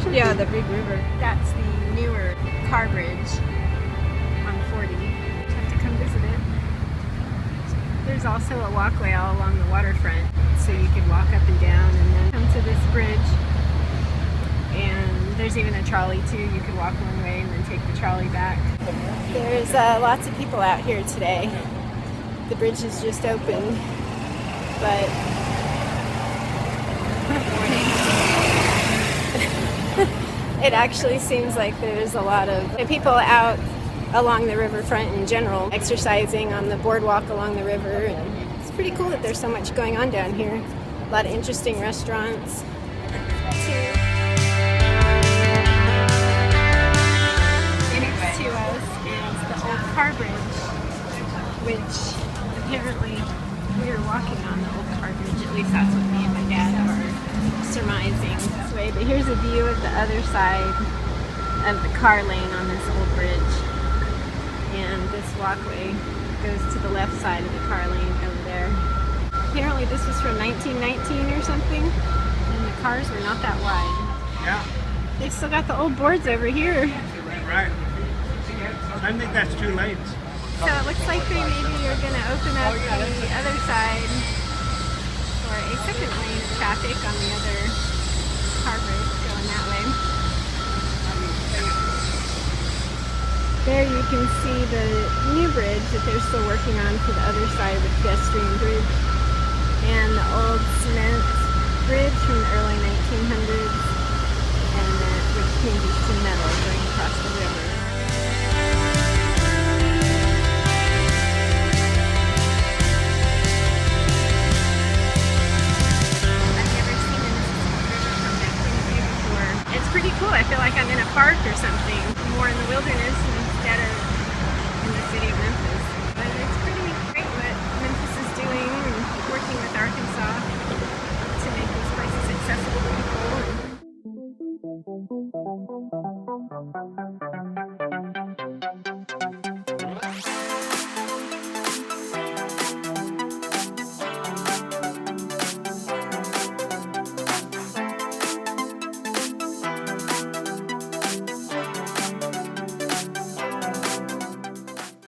something? Yeah, the big river. That's the newer car bridge on 40. Have to come visit it. There's also a walkway all along the waterfront, so you could walk up and down and then come to this bridge. And there's even a trolley too. You could walk one way and then take the trolley back. There's lots of people out here today. The bridge is just open, but it actually seems like there's a lot of people out along the riverfront in general, exercising on the boardwalk along the river. And it's pretty cool that there's so much going on down here. A lot of interesting restaurants too. Next to us is the old car bridge, which apparently we were walking on the old car bridge. At least that's what me and my dad are surmising this way. But here's a view of the other side of the car lane on this old bridge. And this walkway goes to the left side of the car lane over there. Apparently this was from 1919 or something, and the cars were not that wide. Yeah. They've still got the old boards over here. Right. I think that's 2 lanes. So it looks like they maybe are going to open up the other side for a second lane of traffic on the other car bridge going that way. There you can see the new bridge that they're still working on for the other side of the pedestrian bridge, and the old cement bridge from the early 1900s, and which changes to metal going across the river. I've never seen a Mississippi River from that point of view before. It's pretty cool. I feel like I'm in a park or something, more in the wilderness instead of